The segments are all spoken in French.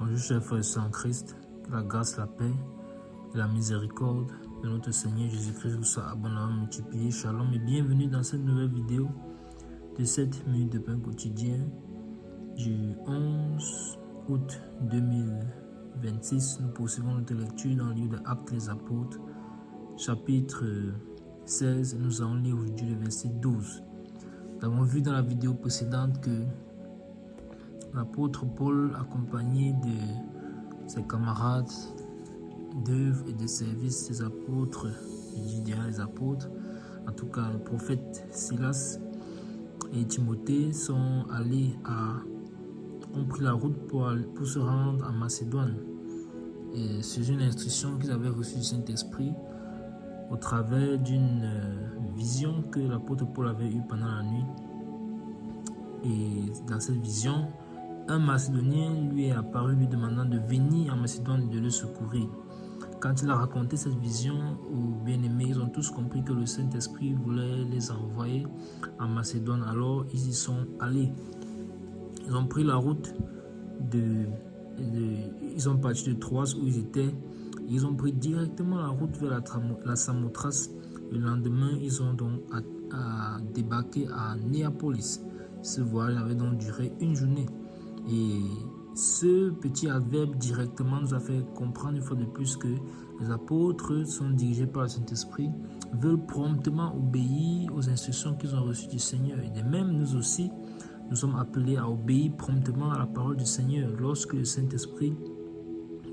Bonjour chers frères et sœurs en Christ, que la grâce, la paix et la miséricorde de notre Seigneur Jésus-Christ vous soit abondamment multiplié. Shalom et bienvenue dans cette nouvelle vidéo de 7 minutes de pain quotidien du 11 août 2026. Nous poursuivons notre lecture dans le livre des Actes des Apôtres, chapitre 16. Nous allons lire aujourd'hui le verset 12. Nous avons vu dans la vidéo précédente que l'apôtre Paul, accompagné de ses camarades d'œuvre et de service des apôtres, je dis derrière les apôtres, en tout cas le prophète Silas et Timothée ont pris la route pour se rendre en Macédoine. Et c'est une instruction qu'ils avaient reçue du Saint-Esprit au travers d'une vision que l'apôtre Paul avait eue pendant la nuit. Et dans cette vision, un Macédonien lui est apparu lui demandant de venir en Macédoine et de le secourir. Quand il a raconté cette vision aux bien-aimés, ils ont tous compris que le Saint-Esprit voulait les envoyer en Macédoine. Alors ils y sont allés. Ils ont pris la route ils sont partis de Troas où ils étaient. Ils ont pris directement la route vers la Samothrace. Le lendemain, ils ont donc débarqué à Néapolis. Ce voyage avait donc duré une journée. Et ce petit adverbe directement nous a fait comprendre une fois de plus que les apôtres sont dirigés par le Saint-Esprit, veulent promptement obéir aux instructions qu'ils ont reçues du Seigneur. Et de même, nous aussi, nous sommes appelés à obéir promptement à la parole du Seigneur. Lorsque le Saint-Esprit,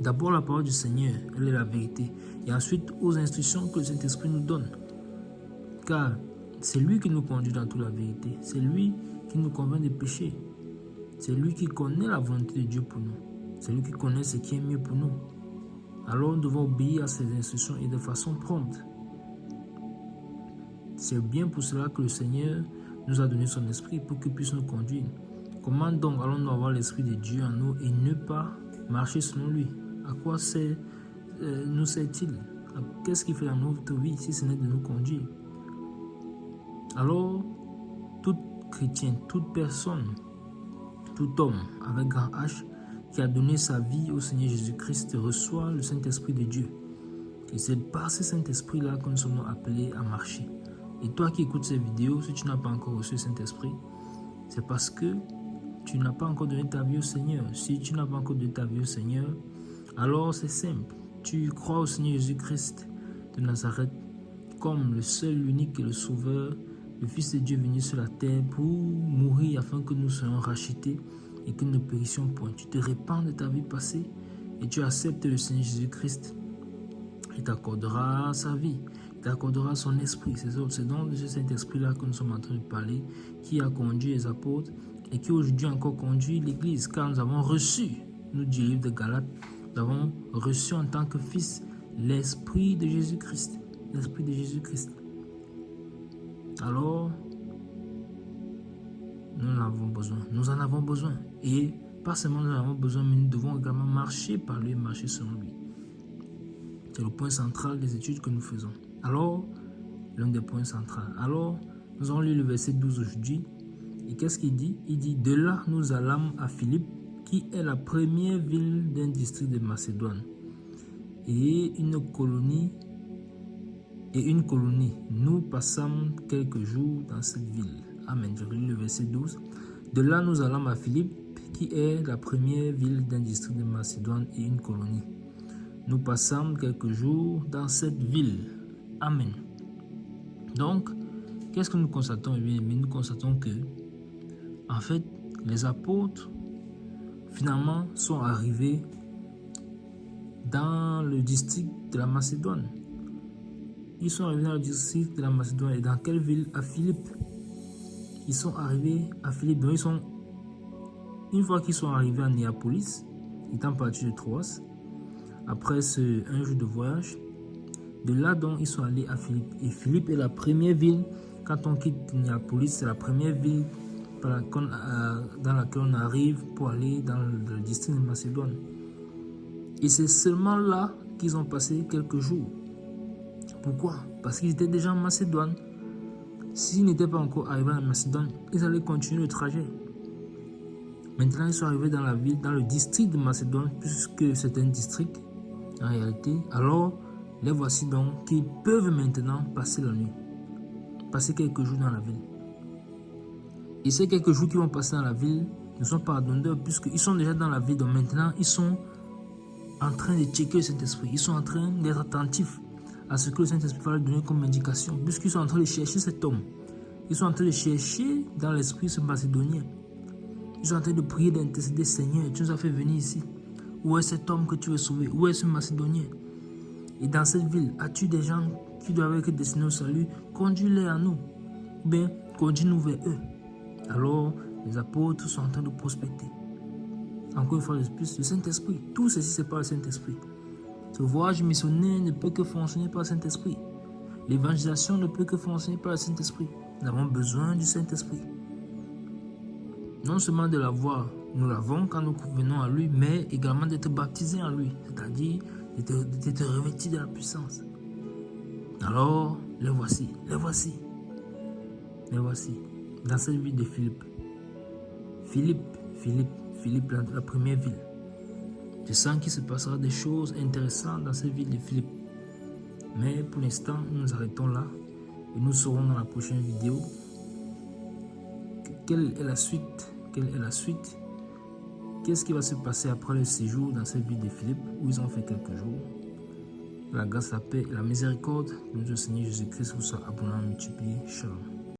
d'abord la parole du Seigneur, elle est la vérité, et ensuite aux instructions que le Saint-Esprit nous donne. Car c'est lui qui nous conduit dans toute la vérité, c'est lui qui nous convainc de pécher. C'est lui qui connaît la volonté de Dieu pour nous. C'est lui qui connaît ce qui est mieux pour nous. Alors nous devons obéir à ses instructions et de façon prompte. C'est bien pour cela que le Seigneur nous a donné son esprit pour qu'il puisse nous conduire. Comment donc allons-nous avoir l'esprit de Dieu en nous et ne pas marcher selon lui? À quoi nous sert-il? Qu'est-ce qu'il fait dans notre vie si ce n'est de nous conduire? Alors, tout chrétien, toute personne, tout homme avec grand H qui a donné sa vie au Seigneur Jésus-Christ reçoit le Saint-Esprit de Dieu. Et c'est par ce Saint-Esprit-là que nous sommes appelés à marcher. Et toi qui écoutes cette vidéo, si tu n'as pas encore reçu le Saint-Esprit, c'est parce que tu n'as pas encore donné ta vie au Seigneur. Si tu n'as pas encore donné ta vie au Seigneur, alors c'est simple. Tu crois au Seigneur Jésus-Christ de Nazareth comme le seul, l'unique et le sauveur, le Fils de Dieu venu sur la terre pour mourir afin que nous soyons rachetés et que nous ne périssions point. Tu te repens de ta vie passée et tu acceptes le Seigneur Jésus-Christ. Il t'accordera sa vie, il t'accordera son esprit. C'est donc de ce Saint-Esprit-là que nous sommes en train de parler, qui a conduit les apôtres et qui aujourd'hui encore conduit l'Église. Car nous avons reçu, nous dit le livre de Galates, nous avons reçu en tant que fils l'Esprit de Jésus-Christ. L'Esprit de Jésus-Christ. Alors, nous en avons besoin. Nous en avons besoin. Et pas seulement nous en avons besoin, mais nous devons également marcher par lui, marcher selon lui. C'est le point central des études que nous faisons. Alors, l'un des points centraux. Alors, nous allons lire le verset 12 aujourd'hui. Et qu'est-ce qu'il dit? Il dit, de là, nous allâmes à Philippe, qui est la première ville d'un district de Macédoine. Et une colonie. Nous passâmes quelques jours dans cette ville. Amen. Je relis le verset 12. De là, nous allâmes à Philippe, qui est la première ville d'un district de Macédoine et une colonie. Nous passâmes quelques jours dans cette ville. Amen. Donc, qu'est-ce que nous constatons? Eh bien, nous constatons que, en fait, les apôtres, finalement, sont arrivés dans le district de la Macédoine. Ils sont arrivés dans le district de la Macédoine. Et dans quelle ville? À Philippe. Ils sont arrivés à Philippe. Donc une fois qu'ils sont arrivés à Néapolis, étant partis de Troas, après un jour de voyage, de là donc ils sont allés à Philippe. Et Philippe est la première ville, quand on quitte Néapolis, c'est la première ville dans laquelle on arrive pour aller dans le district de Macédoine. Et c'est seulement là qu'ils ont passé quelques jours. Pourquoi? Parce qu'ils étaient déjà en Macédoine. S'ils n'étaient pas encore arrivés en Macédoine, ils allaient continuer le trajet. Maintenant, ils sont arrivés dans la ville, dans le district de Macédoine, puisque c'est un district en réalité. Alors, les voici donc qui peuvent maintenant passer la nuit, passer quelques jours dans la ville. Et ces quelques jours qui vont passer dans la ville ne sont pas abandonnés puisqu'ils sont déjà dans la ville. Donc maintenant, ils sont en train de checker le Saint-Esprit. Ils sont en train d'être attentifs à ce que le Saint-Esprit va leur donner comme indication, puisqu'ils sont en train de chercher cet homme. Ils sont en train de chercher dans l'esprit ce Macédonien. Ils sont en train de prier, d'intercéder. Seigneur, tu nous as fait venir ici. Où est cet homme que tu veux sauver? Où est ce Macédonien? Et dans cette ville, as-tu des gens qui doivent être destinés au salut? Conduis-les à nous. Ou bien, conduis-nous vers eux. Alors, les apôtres sont en train de prospecter. Encore une fois, le Saint-Esprit. Tout ceci, c'est par le Saint-Esprit. Ce voyage missionnaire ne peut que fonctionner par le Saint-Esprit. L'évangélisation ne peut que fonctionner par le Saint-Esprit. Nous avons besoin du Saint-Esprit. Non seulement de l'avoir, nous l'avons quand nous venons à lui, mais également d'être baptisés en lui, c'est-à-dire d'être revêtis de la puissance. Alors, les voici, les voici, les voici, dans cette ville de Philippe. Philippe, la première ville. Je sens qu'il se passera des choses intéressantes dans cette ville de Philippe. Mais pour l'instant, nous nous arrêtons là et nous saurons dans la prochaine vidéo quelle est la suite. Qu'est-ce qui va se passer après le séjour dans cette ville de Philippe où ils ont fait quelques jours. La grâce, la paix et la miséricorde de notre Seigneur Jésus-Christ vous soit abondamment multipliée. Shalom.